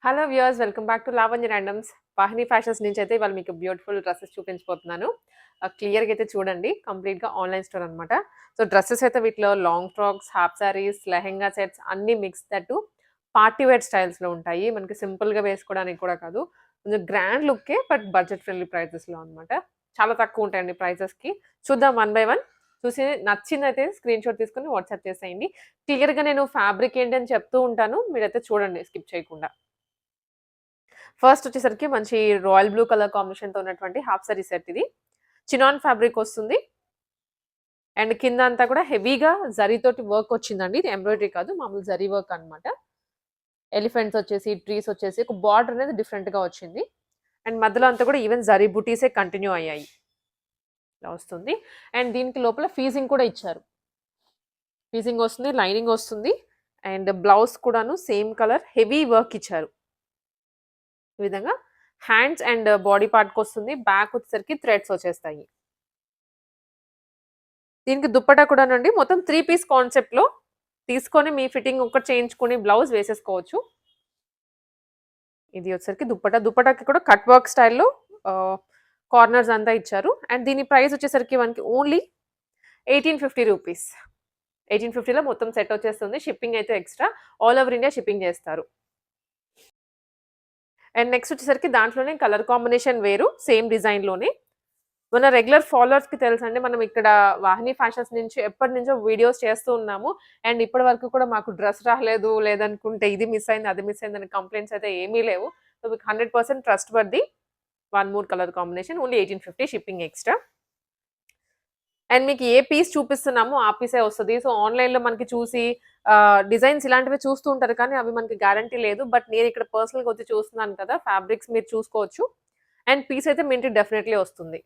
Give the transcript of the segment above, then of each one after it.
Hello viewers, welcome back to Lavanya randoms. Vahini fashions నుంచి అయితే ఇవాళ మీకు బ్యూటిఫుల్ డ్రెస్సెస్ చూపించబోతున్నాను. క్లియర్గా అయితే చూడండి, కంప్లీట్గా ఆన్లైన్ స్టోర్ అనమాట. సో డ్రెస్సెస్ అయితే వీటిలో long frocks, half saris, lehenga sets అన్ని మిక్స్ దట్టు పార్టీ వేర్ స్టైల్స్లో ఉంటాయి. మనకి సింపుల్గా వేసుకోవడానికి కూడా కాదు, కొంచెం గ్రాండ్ లుక్కే, బట్ బడ్జెట్ ఫ్రెండ్లీ ప్రైజెస్లో అనమాట. చాలా తక్కువ ఉంటాయండి ప్రైజెస్కి. చూద్దాం వన్ బై వన్. చూసి నచ్చిందైతే స్క్రీన్ షాట్ తీసుకొని వాట్సాప్ చేసేయండి. క్లియర్గా నేను ఫ్యాబ్రిక్ ఏంటి అని చెప్తూ ఉంటాను, మీరైతే చూడండి స్కిప్ చేయకుండా. ఫస్ట్ వచ్చేసరికి మంచి రాయల్ బ్లూ కలర్ కాంబినేషన్తో ఉన్నటువంటి హాఫ్ సారీ సెట్. ఇది చినాన్ ఫ్యాబ్రిక్ వస్తుంది అండ్ కింద అంతా కూడా హెవీగా జరీతోటి వర్క్ వచ్చిందండి. ఇది ఎంబ్రాయిడరీ కాదు, మామూలు జరీ వర్క్ అనమాట. ఎలిఫెంట్స్ వచ్చేసి, ట్రీస్ వచ్చేసి, ఒక బార్డర్ అనేది డిఫరెంట్గా వచ్చింది అండ్ మధ్యలో అంతా కూడా ఈవెన్ జరీ బుటీసే కంటిన్యూ అయ్యాయి. ఇలా వస్తుంది అండ్ దీనికి లోపల ఫీజింగ్ కూడా ఇచ్చారు. ఫీజింగ్ వస్తుంది, లైనింగ్ వస్తుంది అండ్ బ్లౌజ్ కూడాను సేమ్ కలర్ హెవీ వర్క్ ఇచ్చారు. ఈ విధంగా హ్యాండ్స్ అండ్ బాడీ పార్ట్కి వస్తుంది. బ్యాక్ వచ్చేసరికి థ్రెడ్స్ వచ్చేస్తాయి. దీనికి దుప్పటా కూడా నుండి మొత్తం 3 పీస్ కాన్సెప్ట్లో తీసుకొని మీ ఫిట్టింగ్ ఒకటి చేయించుకొని బ్లౌజ్ వేసేసుకోవచ్చు. ఇది వచ్చేసరికి దుప్పటాకి కూడా కట్ వర్క్ స్టైల్లో కార్నర్స్ అంతా ఇచ్చారు అండ్ దీని ప్రైస్ వచ్చేసరికి మనకి ఓన్లీ 1850 రూపీస్. 1850లో మొత్తం సెట్ వచ్చేస్తుంది. షిప్పింగ్ అయితే extra, all over India shipping చేస్తారు. అండ్ నెక్స్ట్ వచ్చేసరికి దాంట్లోనే కలర్ కాంబినేషన్ వేరు, సేమ్ డిజైన్లోనే. మన రెగ్యులర్ ఫాలోవర్స్కి తెలుసండి, మనం ఇక్కడ వాహిని ఫ్యాషన్స్ నుంచి ఎప్పటి నుంచో వీడియోస్ చేస్తూ ఉన్నాము అండ్ ఇప్పటి వరకు కూడా మాకు డ్రెస్ రాలేదు, లేదనుకుంటే ఇది మిస్ అయింది, అది మిస్ అయింది అని కంప్లైంట్స్ అయితే ఏమీ లేవు. సో మీకు 100% trust worthy. One more colour combination, only 1850 shipping extra. And మీకు ఏ పీస్ చూపిస్తున్నామో ఆ పీసే వస్తుంది. సో ఆన్లైన్లో మనకి చూసి డిజైన్స్ ఇలాంటివి చూస్తూ ఉంటారు కానీ అవి మనకి గ్యారంటీ లేదు. బట్ నేను ఇక్కడ పర్సనల్గా వచ్చి చూస్తున్నాను కదా, ఫ్యాబ్రిక్స్ మీరు చూసుకోవచ్చు అండ్ పీస్ అయితే మీ ఇంటికి డెఫినెట్లీ వస్తుంది,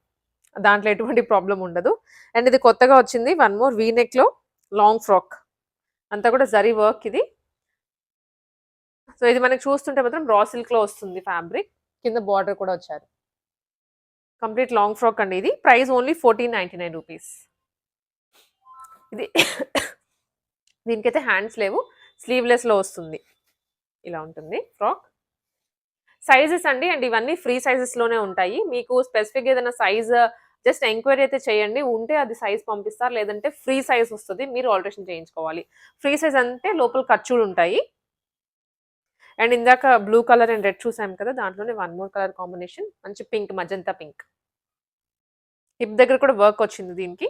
దాంట్లో ఎటువంటి ప్రాబ్లం ఉండదు. అండ్ ఇది కొత్తగా వచ్చింది వన్ మోర్ వీ నెక్లో లాంగ్ ఫ్రాక్, అంతా కూడా జరీ వర్క్ ఇది. సో ఇది మనకి చూస్తుంటే మాత్రం రా సిల్క్లో వస్తుంది ఫ్యాబ్రిక్, కింద బార్డర్ కూడా వచ్చారు. కంప్లీట్ లాంగ్ ఫ్రాక్ అండి. ఇది ప్రైస్ ఓన్లీ 1499 రూపీస్. ఇది దీనికైతే హ్యాండ్స్ లేవు, స్లీవ్లెస్లో వస్తుంది. ఇలా ఉంటుంది ఫ్రాక్. సైజెస్ అండి అండ్ ఇవన్నీ ఫ్రీ సైజెస్లోనే ఉంటాయి. మీకు స్పెసిఫిక్ ఏదైనా సైజ్ జస్ట్ ఎంక్వైరీ అయితే చేయండి, ఉంటే అది సైజ్ పంపిస్తారు, లేదంటే ఫ్రీ సైజ్ వస్తుంది, మీరు ఆల్టరేషన్ చేయించుకోవాలి. ఫ్రీ సైజ్ అంటే లోపల ఖర్చులు ఉంటాయి. అండ్ ఇందాక బ్లూ కలర్ అండ్ రెడ్ చూసాం కదా, దాంట్లోనే వన్ మోర్ కలర్ కాంబినేషన్, మంచి పింక్, మజంతా పింక్. హిప్ దగ్గర కూడా వర్క్ వచ్చింది దీనికి.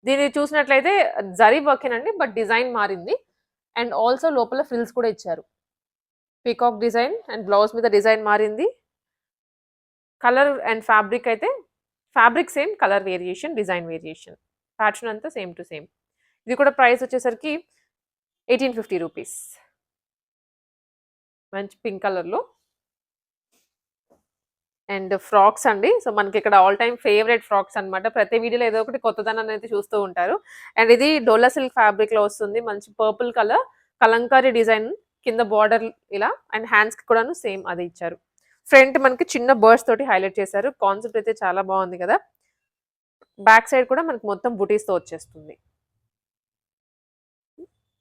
దీన్ని చూసినట్లయితే జరీ వర్కేనండి, బట్ డిజైన్ మారింది అండ్ ఆల్సో లోపల ఫ్రిల్స్ కూడా ఇచ్చారు. పీకాక్ డిజైన్ అండ్ బ్లౌజ్ మీద డిజైన్ మారింది. కలర్ అండ్ ఫ్యాబ్రిక్ అయితే fabric same, colour variation, design variation, pattern అంతా సేమ్ టు సేమ్. ఇది కూడా ప్రైస్ వచ్చేసరికి 1850 రూపీస్. మంచి పింక్ కలర్లో. అండ్ ఫ్రాక్స్ అండి, సో మనకి ఇక్కడ ఆల్ టైమ్ ఫేవరెట్ ఫ్రాక్స్ అనమాట. ప్రతి వీడియోలో ఏదో ఒకటి కొత్తదనాన్ని అయితే చూస్తూ ఉంటారు. అండ్ ఇది డోలా సిల్క్ ఫ్యాబ్రిక్లో వస్తుంది, మంచి పర్పుల్ కలర్, కలంకారీ డిజైన్, కింద బార్డర్ ఇలా అండ్ హ్యాండ్స్కి కూడాను సేమ్ అది ఇచ్చారు. ఫ్రంట్ మనకి చిన్న బర్డ్స్ తోటి హైలైట్ చేశారు. కాన్సెప్ట్ అయితే చాలా బాగుంది కదా. బ్యాక్ సైడ్ కూడా మనకి మొత్తం బుటీస్తో వచ్చేస్తుంది.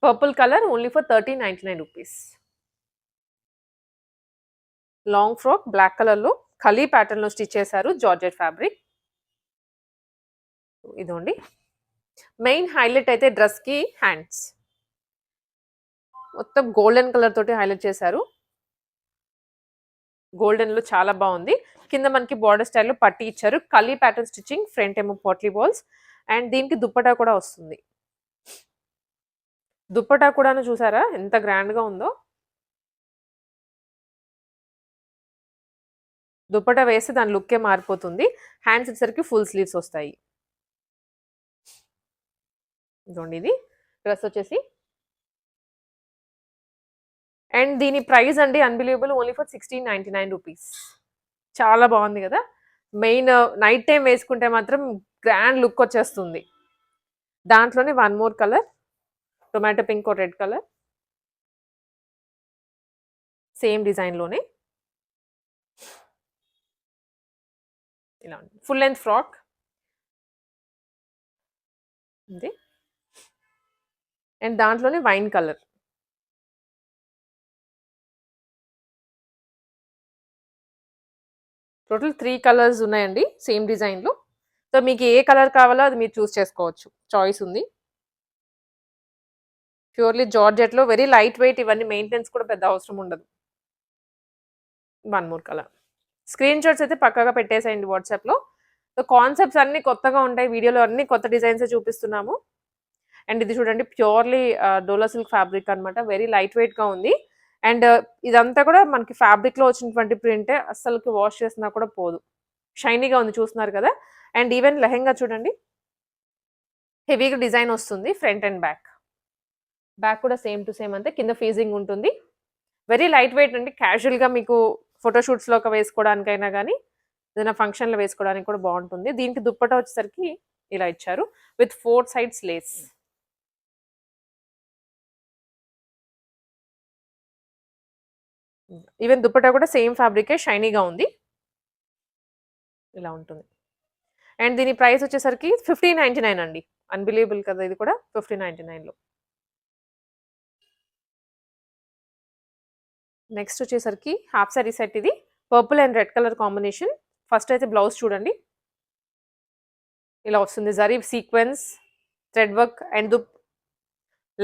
Purple colour only for 1399 rupees. Long frock black కలర్లో ఖలీ ప్యాటర్న్లో స్టిచ్ చేశారు, జార్జెట్ ఫ్యాబ్రిక్. ఇదండి మెయిన్ హైలైట్ అయితే డ్రెస్కి హ్యాండ్స్ మొత్తం గోల్డెన్ కలర్ తోటి హైలైట్ చేశారు. గోల్డెన్లో చాలా బాగుంది. కింద మనకి బార్డర్ స్టైల్లో పట్టి ఇచ్చారు, ఖలీ ప్యాటర్న్ స్టిచ్చింగ్, ఫ్రంట్ ఏమో పోట్లీ బాల్స్ అండ్ దీనికి దుప్పటా కూడా వస్తుంది. దుప్పటా కూడాను చూసారా ఎంత గ్రాండ్గా ఉందో. దుప్పటా వేస్తే దాని లుక్కే మారిపోతుంది. హ్యాండ్స్ వచ్చేసరికి ఫుల్ స్లీవ్స్ వస్తాయి. ఇదిగోండి ఇది డ్రెస్ వచ్చేసి అండ్ దీని ప్రైస్ అండి అన్బిలీవబుల్, ఓన్లీ ఫర్ 1699 రూపీస్. చాలా బాగుంది కదా. మెయిన్ నైట్ టైం వేసుకుంటే మాత్రం గ్రాండ్ లుక్ వచ్చేస్తుంది. దాంట్లోనే one more colour, tomato pink red colour, same డిజైన్లోనే ఇలా ఉంది. ఫుల్ లెంత్ ఫ్రాక్ ఉంది అండ్ దాంట్లోనే వైన్ కలర్. టోటల్ 3 కలర్స్ ఉన్నాయండి సేమ్ డిజైన్లో. సో మీకు ఏ కలర్ కావాలో అది మీరు చూస్ చేసుకోవచ్చు, చాయిస్ ఉంది. ప్యూర్లీ జార్జెట్లో వెరీ లైట్ వెయిట్, ఇవన్నీ మెయింటెనెన్స్ కూడా పెద్ద అవసరం ఉండదు. One more colour. Screen shots అయితే పక్కగా పెట్టేసేయండి వాట్సాప్లో. సో కాన్సెప్ట్స్ అన్నీ కొత్తగా ఉంటాయి, వీడియోలో అన్ని కొత్త డిజైన్స్ చూపిస్తున్నాము. అండ్ ఇది చూడండి, ప్యూర్లీ డోలా సిల్క్ ఫ్యాబ్రిక్ అనమాట, వెరీ లైట్ వెయిట్గా ఉంది. అండ్ ఇదంతా కూడా మనకి ఫ్యాబ్రిక్లో వచ్చినటువంటి ప్రింటే, అస్సలకి వాష్ చేసినా కూడా పోదు, షైనీగా ఉంది, చూస్తున్నారు కదా. అండ్ ఈవెన్ లెహెంగా చూడండి, హెవీగా డిజైన్ వస్తుంది ఫ్రంట్ అండ్ బ్యాక్. బ్యాక్ కూడా సేమ్ టు సేమ్ అంతే, కింద ఫీజింగ్ ఉంటుంది. వెరీ లైట్ వెయిట్ అండి, క్యాజువల్గా మీకు ఫోటోషూట్స్లో ఒక వేసుకోవడానికైనా కానీ ఏదైనా ఫంక్షన్లో వేసుకోవడానికి కూడా బాగుంటుంది. దీనికి దుప్పటా వచ్చేసరికి ఇలా ఇచ్చారు with 4 sides Lay's. Even dupatta కూడా సేమ్ ఫ్యాబ్రికే, షైనీగా ఉంది, ఇలా ఉంటుంది. అండ్ దీని ప్రైస్ వచ్చేసరికి 1599 అండి. అన్బిలీవబుల్ కదా, ఇది కూడా 1599లో. నెక్స్ట్ వచ్చేసరికి హాఫ్ సారీ సెట్. ఇది purple and red colour combination. First అయితే బ్లౌజ్ చూడండి, ఇలా వస్తుంది, zari sequence, thread work and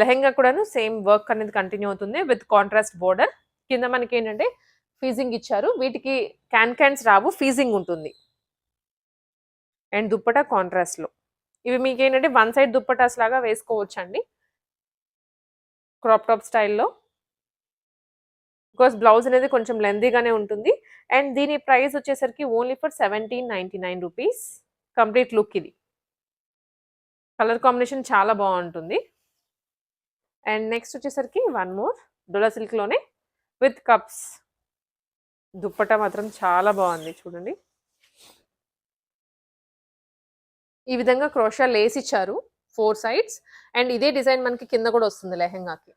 lehenga కూడాను సేమ్ వర్క్ అనేది కంటిన్యూ అవుతుంది విత్ కాంట్రాస్ట్ బోర్డర్. కింద మనకి ఏంటంటే ఫీజింగ్ ఇచ్చారు, వీటికి క్యాన్స్ రావు, ఫీజింగ్ ఉంటుంది. అండ్ దుప్పటా కాంట్రాస్ట్లో. ఇవి మీకు ఏంటంటే వన్ సైడ్ దుప్పటాస్ లాగా వేసుకోవచ్చు అండి, క్రాప్ టాప్ స్టైల్లో. బికాస్ బ్లౌజ్ అనేది కొంచెం లెందీగానే ఉంటుంది. అండ్ దీని ప్రైస్ వచ్చేసరికి only for 1799 rupees. Complete look ఇది. కలర్ కాంబినేషన్ చాలా బాగుంటుంది. అండ్ నెక్స్ట్ వచ్చేసరికి వన్ మోర్ డోలా సిల్క్లోనే విత్ కప్స్. దుప్పటా మాత్రం చాలా బాగుంది చూడండి, ఈ విధంగా క్రోషా లేస్ ఇచ్చారు 4 సైడ్స్. అండ్ ఇదే డిజైన్ మనకి కింద కూడా వస్తుంది లెహెంగాకి.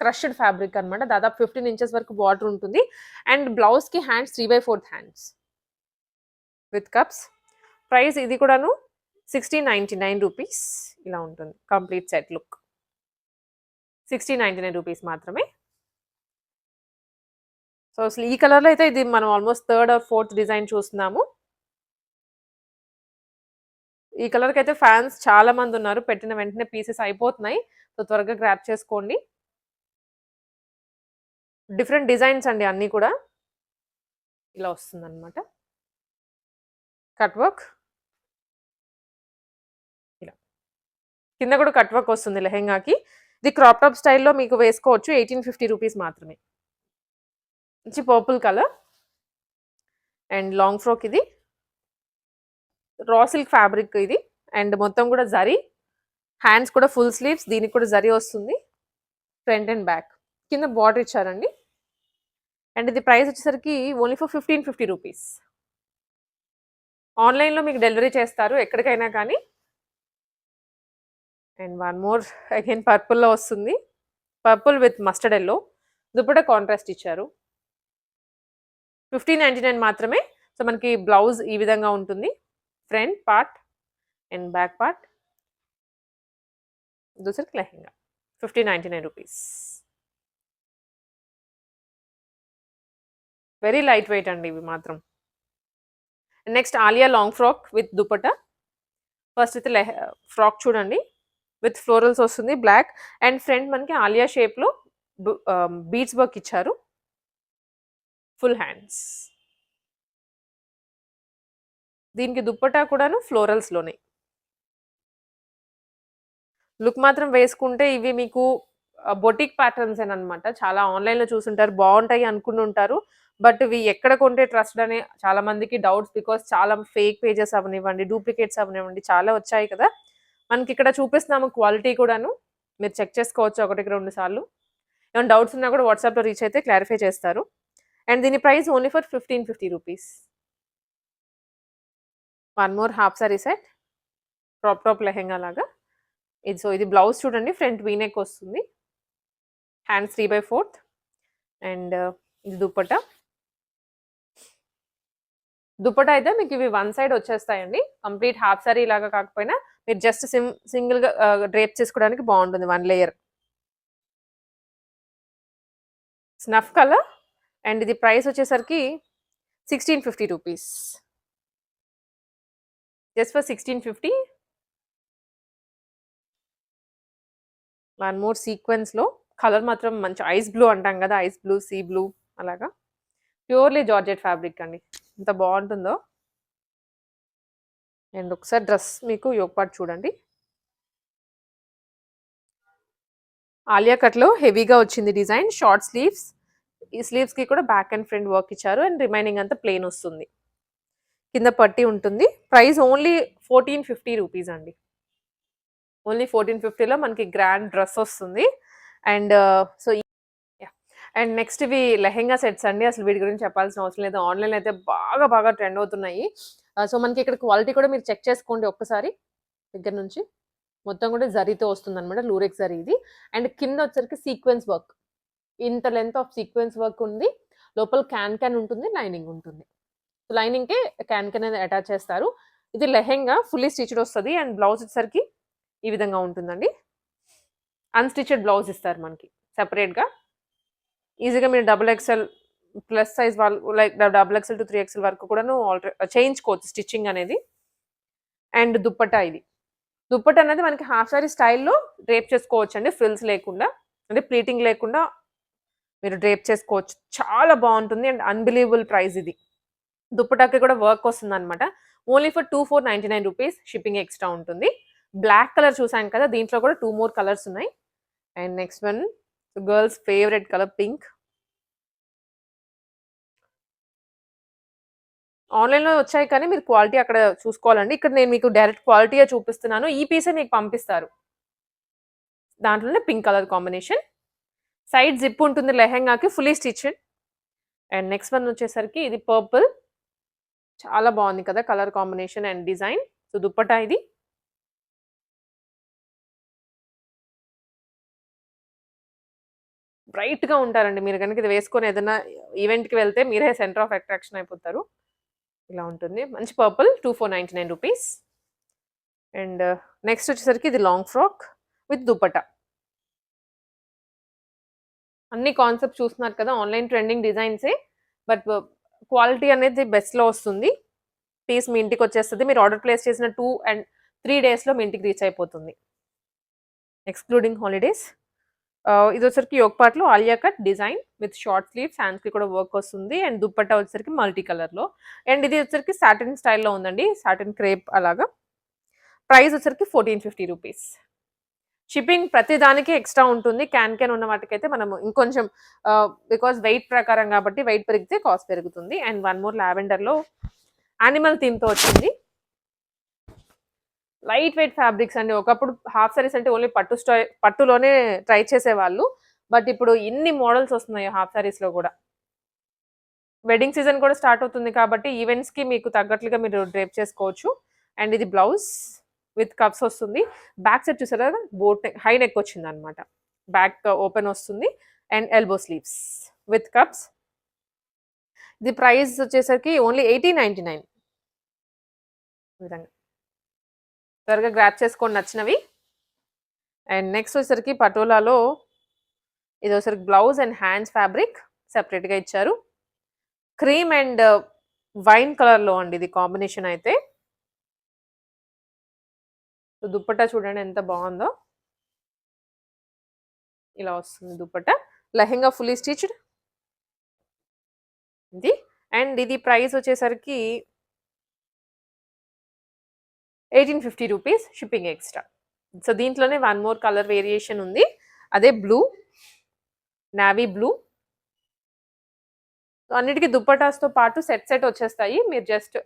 క్రష్డ్ ఫ్యాబ్రిక్ అనమాట, దాదాపు 15 ఇంచెస్ వరకు బార్డర్ ఉంటుంది. అండ్ బ్లౌజ్కి hands 3/4 hands with cups. Price ఇది కూడాను 1699 రూపీస్. ఇలా ఉంటుంది కంప్లీట్ సెట్ లుక్, 1699 రూపీస్ మాత్రమే. సో అసలు ఈ కలర్లో అయితే ఇది మనం almost 3rd or 4th design చూస్తున్నాము. ఈ కలర్కి అయితే ఫ్యాన్స్ చాలా మంది ఉన్నారు, పెట్టిన వెంటనే పీసెస్ అయిపోతున్నాయి. సో త్వరగా గ్రాప్ చేసుకోండి. డిఫరెంట్ డిజైన్స్ అండి అన్నీ కూడా. ఇలా వస్తుంది అనమాట, కట్ వర్క్. ఇలా కింద కూడా కట్ వర్క్ వస్తుంది లెహెంగాకి. ఇది క్రాప్ టాప్ స్టైల్లో మీకు వేసుకోవచ్చు, 1850 రూపీస్ మాత్రమే. మంచి purple colour and long frock. ఇది రా సిల్క్ ఫ్యాబ్రిక్ ఇది. అండ్ మొత్తం కూడా జరీ, హ్యాండ్స్ కూడా ఫుల్ స్లీవ్స్, దీనికి కూడా జరీ వస్తుంది ఫ్రంట్ అండ్ బ్యాక్. కింద బార్డర్ ఇచ్చారండి. అండ్ ఇది ప్రైస్ వచ్చేసరికి ఓన్లీ ఫర్ 1550 రూపీస్. ఆన్లైన్లో మీకు డెలివరీ చేస్తారు ఎక్కడికైనా కానీ. అండ్ వన్ మోర్ అగైన్ పర్పుల్లో వస్తుంది, purple with mustard yellow. Dupatta contrast ఇచ్చారు, 1599 మాత్రమే. సో మనకి బ్లౌజ్ ఈ విధంగా ఉంటుంది, front part and back part. దూసరికి lehenga 1599 rupees. Very light weight అండి ఇవి మాత్రం. Next Alia long frock with dupatta. First అయితే ఫ్రాక్ చూడండి, విత్ ఫ్లోరల్స్ వస్తుంది, బ్లాక్. అండ్ ఫ్రంట్ మనకి ఆలియా షేప్లో బీడ్స్ వర్క్ ఇచ్చారు, ఫుల్ హ్యాండ్స్. దీనికి దుప్పటా కూడాను ఫ్లోరల్స్లోనే. లుక్ మాత్రం వేసుకుంటే ఇవి మీకు బొటిక్ ప్యాటర్న్స్ అనమాట. చాలా ఆన్లైన్లో చూసుంటారు, బాగుంటాయి అనుకుని ఉంటారు. బట్ ఇవి ఎక్కడ కొంటే ట్రస్ట్ అనే చాలా మందికి డౌట్స్, బికాస్ చాలా ఫేక్ పేజెస్ అవనివ్వండి, డూప్లికేట్స్ అవనివ్వండి, చాలా వచ్చాయి కదా. మనకి ఇక్కడ చూపిస్తున్నాము క్వాలిటీ కూడాను, మీరు చెక్ చేసుకోవచ్చు 1-2 సార్లు. ఏమైనా డౌట్స్ ఉన్నా కూడా వాట్సాప్లో రీచ్ అయితే క్లారిఫై చేస్తారు. అండ్ దీని price only for 1550 rupees. One more half sari set, top lehenga లాగా. ఇది బ్లౌజ్ చూడండి, ఫ్రంట్ వీనెక్ వస్తుంది, హ్యాండ్స్ 3/4 అండ్ ఇది దుప్పటా. దుప్పటా అయితే మీకు ఇవి వన్ సైడ్ వచ్చేస్తాయండి, కంప్లీట్ హాఫ్ సారీ లాగా కాకపోయినా మీరు జస్ట్ సింగిల్గా డ్రేప్ చేసుకోవడానికి బాగుంటుంది, one layer. Snuff colour and ఇది ప్రైస్ వచ్చేసరికి 1650 rupees, just for 1650. One more సీక్వెన్స్లో, కలర్ మాత్రం మంచి ఐస్ బ్లూ అంటాం కదా, ఐస్ బ్లూ, సీ బ్లూ అలాగా, ప్యూర్లీ జార్జెట్ ఫ్యాబ్రిక్ అండి, ఎంత బాగుంటుందో. అండ్ ఒకసారి డ్రెస్ మీకు యోగ్ పార్ట్ చూడండి, ఆలియా కట్లో హెవీగా వచ్చింది డిజైన్, షార్ట్ స్లీవ్స్. ఈ స్లీవ్స్కి కూడా బ్యాక్ అండ్ ఫ్రంట్ వర్క్ ఇచ్చారు అండ్ రిమైనింగ్ అంతా ప్లెయిన్ వస్తుంది, కింద పట్టి ఉంటుంది. ప్రైస్ ఓన్లీ 1450 రూపీస్ అండి, ఓన్లీ 1450లో మనకి గ్రాండ్ డ్రెస్ వస్తుంది. అండ్ సో అండ్ నెక్స్ట్ ఇవి లెహెంగా సెట్స్ అండి, అసలు వీటి గురించి చెప్పాల్సిన అవసరం లేదు, ఆన్లైన్ అయితే బాగా ట్రెండ్ అవుతున్నాయి. సో మనకి ఇక్కడ క్వాలిటీ కూడా మీరు చెక్ చేసుకోండి ఒక్కసారి దగ్గర నుంచి. మొత్తం కూడా జరీతో వస్తుంది అనమాట, లూరెక్స్ జరీ ఇది. అండ్ కింద వచ్చరికి సీక్వెన్స్ వర్క్, ఇంత లెంత్ ఆఫ్ సీక్వెన్స్ వర్క్ ఉంది, లోపల క్యాన్ ఉంటుంది, లైనింగ్ ఉంటుంది. సో లైనింగ్కే క్యాన్ అనేది అటాచ్ చేస్తారు. ఇది లెహెంగా ఫుల్లీ స్టిచ్డ్ వస్తుంది అండ్ బ్లౌజ్ వచ్చేసరికి ఈ విధంగా ఉంటుందండి, అన్స్టిచెడ్ బ్లౌజ్ ఇస్తారు మనకి సెపరేట్గా. ఈజీగా మీరు XXL ప్లస్ సైజ్ వాళ్ళు లైక్ XXL to 3XL వరకు కూడాను చేయించుకోవచ్చు స్టిచ్చింగ్ అనేది. అండ్ దుప్పటా, ఇది దుప్పటా అనేది మనకి హాఫ్ సారీ స్టైల్లో డ్రేప్ చేసుకోవచ్చు అండి, ఫ్రిల్స్ లేకుండా, అంటే ప్లీటింగ్ లేకుండా మీరు డ్రేప్ చేసుకోవచ్చు, చాలా బాగుంటుంది అండ్ అన్బిలీవబుల్ ప్రైస్. ఇది దుప్పటాకి కూడా వర్క్ వస్తుంది అనమాట, only for 2499 rupees, shipping extra ఉంటుంది. బ్లాక్ కలర్ చూసాం కదా, దీంట్లో కూడా 2 more కలర్స్ ఉన్నాయి. And next one girls favourite colour pink. ఆన్లైన్లో వచ్చాయి కానీ మీరు క్వాలిటీ అక్కడ చూసుకోవాలండి, ఇక్కడ నేను మీకు డైరెక్ట్ క్వాలిటీగా చూపిస్తున్నాను, ఈ పీసే మీకు పంపిస్తారు. దాంట్లోనే pink colour combination, side zip ఉంటుంది లెహెంగాకి, fully stitched. And next one వచ్చేసరికి ఇది పర్పుల్, చాలా బాగుంది కదా colour combination and design. So dupatta ఇది, బ్రైట్గా ఉంటారండి మీరు కనుక ఇది వేసుకొని ఏదైనా ఈవెంట్కి వెళ్తే మీరే సెంటర్ ఆఫ్ అట్రాక్షన్ అయిపోతారు. ఇలా ఉంటుంది, మంచి పర్పుల్, 2499 రూపీస్. అండ్ నెక్స్ట్ వచ్చేసరికి ఇది లాంగ్ ఫ్రాక్ విత్ దుప్పటా. అన్ని కాన్సెప్ట్ చూస్తున్నారు కదా, ఆన్లైన్ ట్రెండింగ్ డిజైన్సే, బట్ క్వాలిటీ అనేది బెస్ట్లో వస్తుంది. పీస్ మీ ఇంటికి వచ్చేస్తుంది, మీరు ఆర్డర్ ప్లేస్ చేసిన 2 and 3 డేస్లో మీ ఇంటికి రీచ్ అయిపోతుంది, ఎక్స్క్లూడింగ్ హాలిడేస్. ఇది వచ్చరికి యోగ్ పార్ట్లో Alia cut design with short sleeves, హ్యాండ్స్కి కూడా వర్క్ వస్తుంది. అండ్ దుప్పట్టా వచ్చరికి మల్టీ కలర్లో. అండ్ ఇది వచ్చరికి సాటిన్ స్టైల్లో ఉందండి, సాటిన్ క్రేప్ అలాగా. ప్రైస్ వచ్చరికి 1450 రూపీస్. షిప్పింగ్ ప్రతి దానికి ఎక్స్ట్రా ఉంటుంది, క్యాన్ ఉన్న వాటికైతే మనం ఇంకొంచెం బికాస్ వెయిట్ ప్రకారం కాబట్టి వెయిట్ పెరిగితే కాస్ట్ పెరుగుతుంది. అండ్ వన్ మోర్ లావెండర్లో యానిమల్ థీమ్తో వచ్చింది, లైట్ వెయిట్ ఫ్యాబ్రిక్స్ అండి. ఒకప్పుడు హాఫ్ సారీస్ అంటే ఓన్లీ పట్టులోనే ట్రై చేసేవాళ్ళు, బట్ ఇప్పుడు ఇన్ని మోడల్స్ వస్తున్నాయి హాఫ్ సారీస్లో కూడా. వెడ్డింగ్ సీజన్ కూడా స్టార్ట్ అవుతుంది కాబట్టి ఈవెంట్స్కి మీకు తగ్గట్లుగా మీరు డ్రేప్ చేసుకోవచ్చు. అండ్ ఇది బ్లౌజ్ విత్ కప్స్ వస్తుంది, బ్యాక్ సైడ్ చూసారా బోట్ నెక్, హై నెక్ వచ్చింది అనమాట, బ్యాక్ ఓపెన్ వస్తుంది and elbow sleeves with cups. ఇది ప్రైస్ వచ్చేసరికి ఓన్లీ 1899 విధంగా. త్వరగా గ్రాప్ చేసుకోండి నచ్చినవి. అండ్ నెక్స్ట్ వచ్చేసరికి పటోలాలో ఇది వచ్చరికి బ్లౌజ్ అండ్ హ్యాండ్స్ ఫ్యాబ్రిక్ సెపరేట్గా ఇచ్చారు, క్రీమ్ అండ్ వైన్ కలర్లో అండి ఇది కాంబినేషన్ అయితే. దుప్పట్టా చూడండి ఎంత బాగుందో, ఇలా వస్తుంది దుప్పట్టా. లెహెంగా ఫుల్లీ స్టిచ్డ్ ఇది. అండ్ ఇది ప్రైస్ వచ్చేసరికి 1850 రూపీస్, షిప్పింగ్ ఎక్స్ట్రా. సో దీంట్లోనే వన్ మోర్ కలర్ వేరియేషన్ ఉంది, అదే బ్లూ, నావీ బ్లూ. అన్నిటికీ దుప్పటాస్తో పాటు సెట్ వచ్చేస్తాయి, మీరు జస్ట్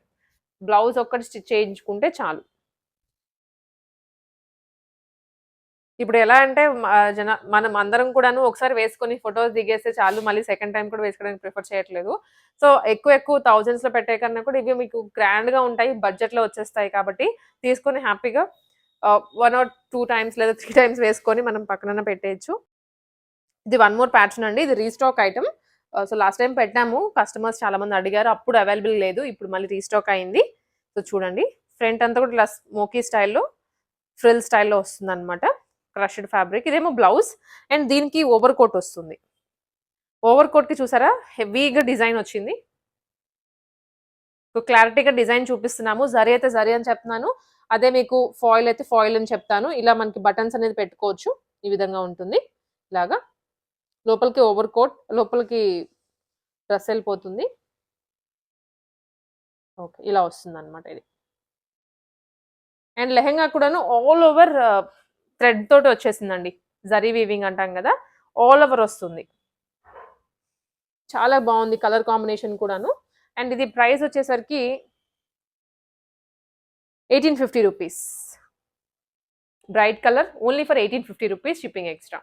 బ్లౌజ్ ఒక్కటి స్టిచ్ చేయించుకుంటే చాలు. ఇప్పుడు ఎలా అంటే మనం అందరం కూడాను ఒకసారి వేసుకొని ఫోటోస్ దిగేస్తే చాలు. మళ్ళీ సెకండ్ టైమ్ కూడా వేసుకోవడానికి ప్రిఫర్ చేయట్లేదు. సో, ఎక్కువ థౌసండ్స్‌లో పెట్టే కన్నా కూడా ఇవి మీకు గ్రాండ్‌గా ఉంటాయి. బడ్జెట్‌లో వచ్చేస్తాయి కాబట్టి తీసుకొని హ్యాపీగా 1 ఆర్ 2 టైమ్స్ లేదా 3 టైమ్స్ వేసుకొని మనం పక్కనన్న పెట్టేయొచ్చు. ఇది వన్ మోర్ ప్యాటర్న్ అండి. ఇది restock item. So, last time పెట్టాము. కస్టమర్స్ చాలా మంది అడిగారు. అప్పుడు అవైలబుల్ లేదు. ఇప్పుడు మళ్ళీ రీస్టాక్ అయింది. సో, చూడండి. ఫ్రంట్ అంతా కూడా ఇలా స్మోకీ స్టైల్‌లో, ఫ్రిల్ స్టైల్‌లో వస్తుందన్నమాట. Crushed fabric. ఇదేమో బ్లౌజ్ అండ్ దీనికి ఓవర్ కోట్ వస్తుంది. ఓవర్ కోట్‌కి చూసారా హెవీగా డిజైన్ వచ్చింది. క్లారిటీగా డిజైన్ చూపిస్తున్నాము. జరీ అయితే జరీ అని చెప్తున్నాను. అదే మీకు ఫాయిల్ అయితే ఫాయిల్ అని చెప్తాను. ఇలా మనకి బటన్స్ అనేది పెట్టుకోవచ్చు. ఈ విధంగా ఉంటుంది. ఇలాగా లోపలికి ఓవర్ కోట్, లోపలికి డ్రెస్ వెళ్ళిపోతుంది. ఓకే. ఇలా వస్తుందన్నమాట ఇది. అండ్ లెహెంగా కూడాను ఆల్ ఓవర్ థ్రెడ్ తోటి వచ్చేసిందండి. జరీ వీవింగ్ అంటాం కదా! ఆల్ ఓవర్ వస్తుంది. చాలా బాగుంది కలర్ కాంబినేషన్ కూడాను. అండ్ ఇది ప్రైస్ వచ్చేసరికి 1850 rupees. Bright colour only for 1850 rupees shipping extra.